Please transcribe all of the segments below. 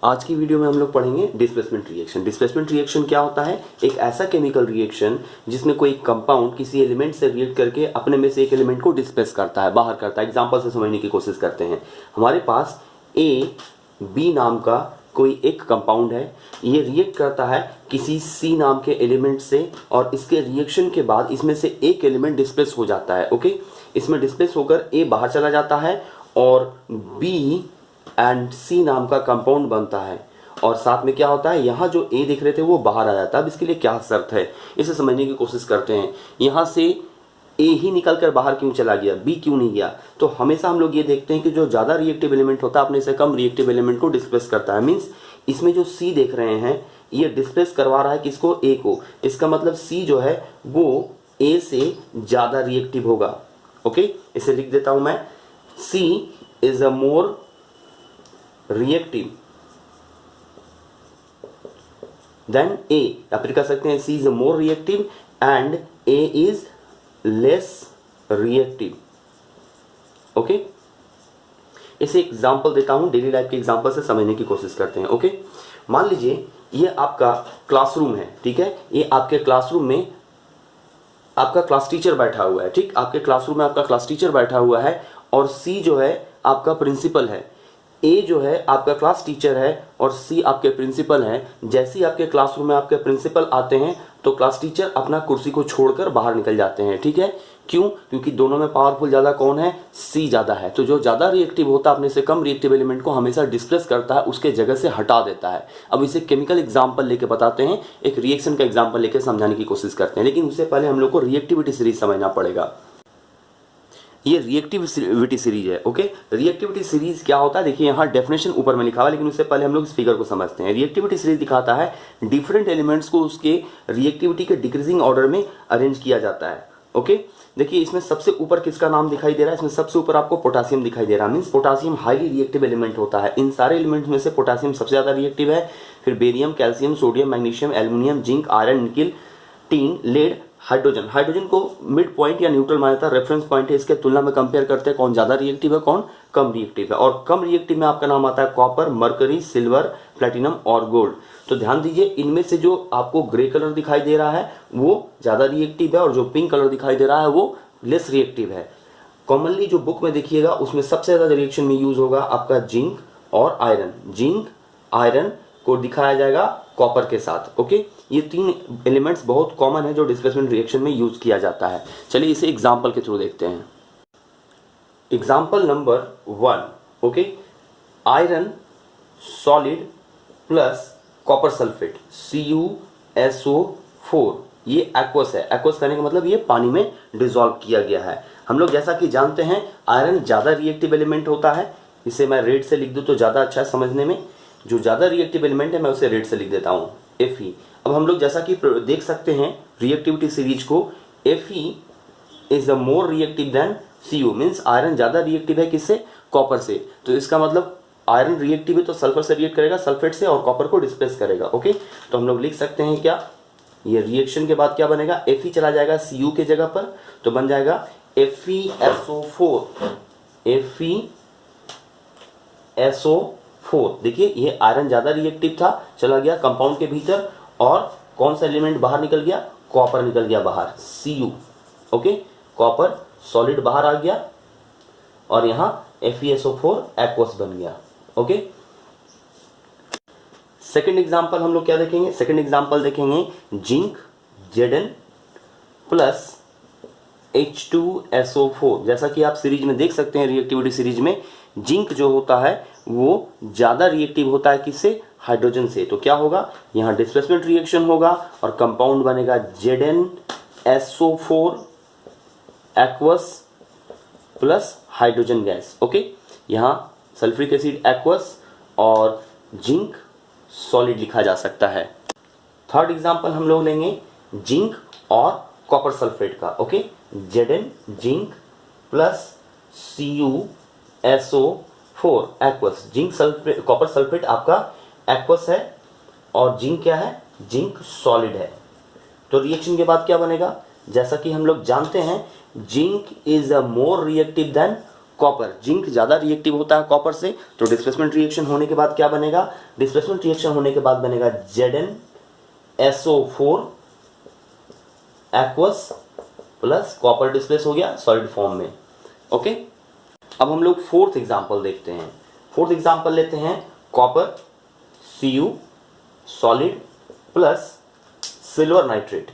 आज की वीडियो में हम लोग पढ़ेंगे डिस्प्लेसमेंट रिएक्शन। डिस्प्लेसमेंट रिएक्शन क्या होता है? एक ऐसा केमिकल रिएक्शन जिसमें कोई कंपाउंड किसी एलिमेंट से रिएक्ट करके अपने में से एक एलिमेंट को डिस्प्लेस करता है, बाहर करता है। एग्जांपल से समझने की कोशिश करते हैं। हमारे पास ए बी नाम का कोई एक कंपाउंड है, ये रिएक्ट करता है किसी सी नाम के एलिमेंट से और इसके रिएक्शन के बाद इसमें से एक एलिमेंट डिस्प्लेस हो जाता है। ओके, इसमें डिस्प्लेस होकर ए बाहर चला जाता है और बी एंड सी नाम का कंपाउंड बनता है और साथ में क्या होता है, यहाँ जो ए देख रहे थे वो बाहर आ जाता है। अब इसके लिए क्या शर्त है, इसे समझने की कोशिश करते हैं। यहाँ से ए ही निकलकर बाहर क्यों चला गया, बी क्यों नहीं गया? तो हमेशा हम लोग ये देखते हैं कि जो ज़्यादा रिएक्टिव एलिमेंट होता है अपने से कम रिएक्टिव एलिमेंट को डिस्प्लेस करता है। मीन्स इसमें जो सी देख रहे हैं ये डिस्प्लेस करवा रहा है किसको, ए को। इसका मतलब सी जो है वो ए से ज़्यादा रिएक्टिव होगा। ओके, इसे लिख देता हूँ मैं, C is a more reactive then A, या फिर कह सकते हैं C is more reactive and A is less reactive. Okay, इसे एग्जांपल देता हूं, डेली लाइफ के एग्जांपल से समझने की कोशिश करते हैं। ओके, मान लीजिए ये आपका क्लासरूम है, ठीक है। ये आपके क्लासरूम में आपका क्लास टीचर बैठा हुआ है, ठीक। आपके क्लासरूम में आपका क्लास टीचर बैठा हुआ है और सी जो है आपका प्रिंसिपल है। ए जो है आपका क्लास टीचर है और सी आपके प्रिंसिपल हैं। जैसे ही आपके क्लासरूम में आपके प्रिंसिपल आते हैं तो क्लास टीचर अपना कुर्सी को छोड़कर बाहर निकल जाते हैं, ठीक है। क्यों? क्योंकि दोनों में पावरफुल ज़्यादा कौन है, सी ज़्यादा है। तो जो ज़्यादा रिएक्टिव होता है अपने से कम रिएक्टिव एलिमेंट को हमेशा डिस्प्लेस करता है, उसके जगह से हटा देता है। अब इसे केमिकल एग्जाम्पल लेके बताते हैं, एक रिएक्शन का एग्जाम्पल लेके समझाने की कोशिश करते हैं। लेकिन उससे पहले हम लोग को रिएक्टिविटी सीरीज समझना पड़ेगा। ये रिएक्टिविटी सीरीज है। ओके, रिएक्टिविटी सीरीज क्या होता है, देखिए यहाँ डेफिनेशन ऊपर में लिखा हुआ है, लेकिन उससे पहले हम लोग इस फिगर को समझते हैं। रिएक्टिविटी सीरीज दिखाता है डिफरेंट एलिमेंट्स को उसके रिएक्टिविटी के डिक्रीजिंग ऑर्डर में अरेंज किया जाता है। ओके, देखिए इसमें सबसे ऊपर किसका नाम दिखाई दे रहा है, इसमें सबसे ऊपर आपको पोटासियम दिखाई दे रहा है। Means potassium highly reactive element होता है। इन सारे एलिमेंट्स में से पोटासियम सबसे ज्यादा रिएक्टिव है। फिर barium, calcium, sodium, magnesium, aluminium, zinc, iron, nickel, tin, lead, hydrogen. Hydrogen को मिड पॉइंट या न्यूट्रल माना जाता है, रेफरेंस पॉइंट है। इसके तुलना में कंपेयर करते हैं कौन ज्यादा रिएक्टिव है, कौन कम रिएक्टिव है। और कम रिएक्टिव में आपका नाम आता है कॉपर, मरकरी, सिल्वर, प्लेटिनम और गोल्ड। तो ध्यान दीजिए, इनमें से जो आपको ग्रे कलर दिखाई दे रहा है वो ज्यादा रिएक्टिव है और जो पिंक कलर दिखाई दे रहा है वो लेस रिएक्टिव है। कॉमनली जो बुक में देखिएगा उसमें सबसे ज्यादा रिएक्शन में यूज होगा आपका जिंक और आयरन। जिंक, आयरन को दिखाया जाएगा कॉपर के साथ। ओके, ये तीन एलिमेंट्स बहुत कॉमन है जो डिस्प्लेसमेंट रिएक्शन में यूज किया जाता है। चलिए इसे एग्जांपल के थ्रू देखते हैं। Example number 1। Okay, iron solid plus copper sulphate CuSO4, ये एक्वस है। एक्वस कहने का मतलब ये पानी में डिसॉल्व किया गया है। हम लोग जैसा कि जानते हैं आयरन ज्यादा रिएक्टिव एलिमेंट होता है। इसे मैं रेड से लिख दूं तो ज्यादा अच्छा है समझने में। जो ज्यादा रिएक्टिव एलिमेंट है मैं उसे रेड से लिख देता हूं, Fe। अब हम लोग जैसा कि देख सकते हैं रिएक्टिविटी सीरीज को, Fe is a more reactive then Cu। Means iron ज्यादा रिएक्टिव है किससे, कॉपर से। तो इसका मतलब आयरन रिएक्टिव है तो सल्फर से रिएक्ट करेगा, सल्फेट से, और कॉपर को डिस्प्लेस करेगा। ओके, तो हम लोग लिख सकते हैं क्या, ये रिएक्शन के बाद क्या बनेगा, Fe चला जाएगा Cu के जगह पर तो बन जाएगा FeSO4। FeSO4। देखिए ये आयरन ज्यादा रिएक्टिव था, चला गया कंपाउंड के भीतर और कौन सा एलिमेंट बाहर निकल गया, कॉपर निकल गया बाहर, Cu। ओके, कॉपर सॉलिड बाहर आ गया और यहाँ FeSO4 एक्वस बन गया। ओके, सेकंड एग्जांपल हम लोग क्या देखेंगे, सेकंड एग्जांपल देखेंगे जिंक Zn प्लस H2SO4। जैसा कि आप सीरीज में देख सकते हैं, रिएक्टिविटी सीरीज में जिंक जो होता है वो ज्यादा रिएक्टिव होता है किससे, हाइड्रोजन से। तो क्या होगा, यहाँ डिस्प्लेसमेंट रिएक्शन होगा और कंपाउंड बनेगा ZnSO4 aqueous plus hydrogen gas. Okay, यहाँ सल्फ्यूरिक एसिड एक्वस और जिंक सॉलिड लिखा जा सकता है। थर्ड एग्जांपल हम लोग लेंगे जिंक और कॉपर सल्फेट का। Okay, Zn zinc plus CuSO4 aqueous. Zinc sulphate, copper sulphate आपका एक्वस है और जिंक क्या है, जिंक सॉलिड है। तो रिएक्शन के बाद क्या बनेगा, जैसा कि हम लोग जानते हैं zinc is a more reactive than copper, zinc ज़्यादा रिएक्टिव होता है कॉपर से, तो डिस्प्लेसमेंट रिएक्शन होने के बाद क्या बनेगा, डिस्प्लेसमेंट रिएक्शन होने के बाद बनेगा ZnSO4 aqueous plus copper displace हो गया सॉलिड फॉर्म में। ओके, अब हम लोग फोर्थ एग्जांपल देखते हैं। फोर्थ एग्जांपल लेते हैं copper Cu solid plus silver nitrate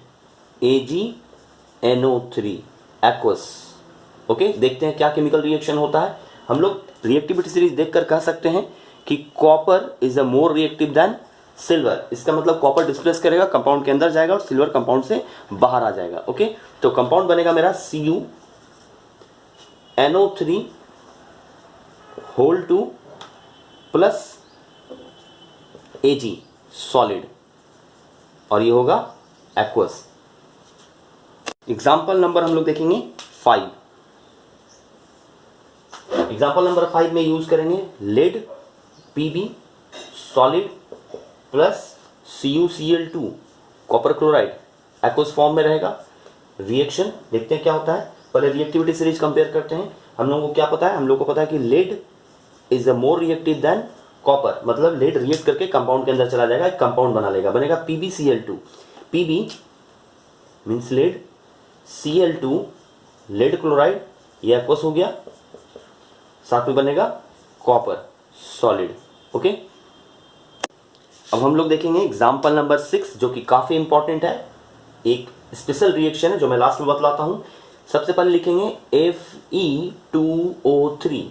AgNO3 aqueous. Okay, देखते हैं क्या केमिकल रिएक्शन होता है। हम लोग रिएक्टिविटी सीरीज देखकर कह सकते हैं कि copper is a more reactive then silver. इसका मतलब कॉपर डिस्प्लेस करेगा, कंपाउंड के अंदर जाएगा और सिल्वर कंपाउंड से बाहर आ जाएगा। ओके, तो कंपाउंड बनेगा मेरा CuNO3 whole 2 plus Ag solid, और ये होगा एक्वस। एग्जाम्पल नंबर हम लोग देखेंगे 5। एग्जाम्पल नंबर 5 में यूज करेंगे lead Pb solid plus CuCl2 copper chloride aqueous form में रहेगा। रिएक्शन देखते हैं क्या होता है। पहले रिएक्टिविटी सीरीज कंपेयर करते हैं। हम लोगों को क्या पता है, हम लोग को पता है कि lead is a more reactive than copper, मतलब लेड रिएक्ट करके कंपाउंड के अंदर चला जाएगा, एक कंपाउंड बना लेगा, बनेगा PbCl2। Pb means lead, Cl2 lead chloride, ये एक्वस हो गया, साथ में बनेगा कॉपर सॉलिड। ओके, अब हम लोग देखेंगे एग्जाम्पल नंबर 6 जो कि काफी इंपॉर्टेंट है। एक स्पेशल रिएक्शन है जो मैं लास्ट में बतलाता हूं। सबसे पहले लिखेंगे Fe2O3,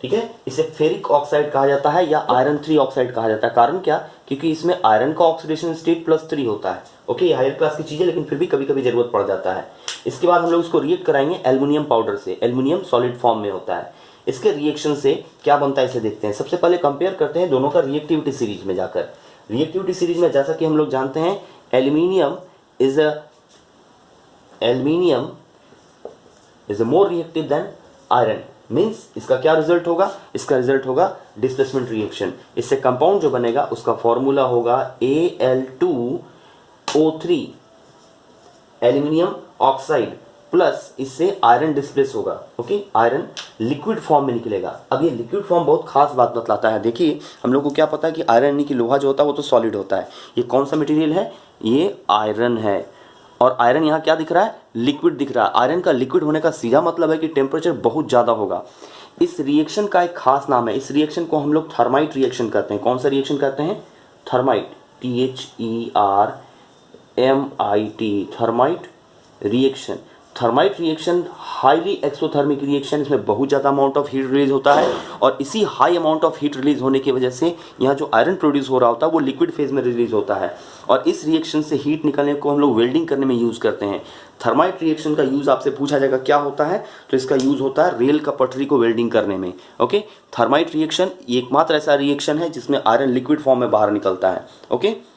ठीक है। इसे फेरिक ऑक्साइड कहा जाता है या आयरन 3 ऑक्साइड कहा जाता है। कारण क्या, क्योंकि इसमें आयरन का ऑक्सीडेशन स्टेट +3 होता है। ओके, ये हायर क्लास की चीज है लेकिन फिर भी कभी कभी जरूरत पड़ जाता है। इसके बाद हम लोग इसको रिएक्ट कराएंगे एल्युमिनियम पाउडर से। एल्युमिनियम सॉलिड फॉर्म में होता है। इसके रिएक्शन से क्या बनता है इसे देखते हैं। सबसे पहले कंपेयर करते हैं दोनों का रिएक्टिविटी सीरीज में जाकर। रिएक्टिविटी सीरीज में जैसा कि हम लोग जानते हैं aluminium is a more reactive then iron, means इसका क्या रिजल्ट होगा, इसका रिजल्ट होगा डिस्प्लेसमेंट रिएक्शन। इससे कंपाउंड जो बनेगा उसका फॉर्मूला होगा Al2O3 एल्युमिनियम ऑक्साइड प्लस इससे आयरन डिस्प्लेस होगा। ओके, आयरन लिक्विड फॉर्म में निकलेगा। अब ये लिक्विड फॉर्म बहुत खास बात बतलाता है। देखिए हम लोग को क्या पता है कि आयरन यानी कि लोहा जो होता है वो तो सॉलिड होता है। ये कौन सा मटेरियल है, ये आयरन है। और आयरन यहाँ क्या दिख रहा है, लिक्विड दिख रहा है। आयरन का लिक्विड होने का सीधा मतलब है कि टेम्परेचर बहुत ज़्यादा होगा। इस रिएक्शन का एक खास नाम है। इस रिएक्शन को हम लोग थर्माइट रिएक्शन कहते हैं। कौन सा रिएक्शन कहते हैं, thermite, THERMIT, thermite reaction. Thermite reaction highly exothermic reaction, इसमें बहुत ज़्यादा अमाउंट ऑफ हीट रिलीज होता है और इसी high amount of heat release होने की वजह से यहाँ जो आयरन प्रोड्यूस हो रहा होता है वो लिक्विड फेज में रिलीज होता है और इस रिएक्शन से हीट निकलने को हम लोग वेल्डिंग करने में यूज़ करते हैं। थर्माइट रिएक्शन का यूज़ आपसे पूछा जाएगा क्या होता है, तो इसका यूज़ होता है रेल का पटरी को वेल्डिंग करने में। ओके, थर्माइट रिएक्शन एकमात्र ऐसा रिएक्शन है जिसमें आयरन लिक्विड फॉर्म में बाहर निकलता है। ओके।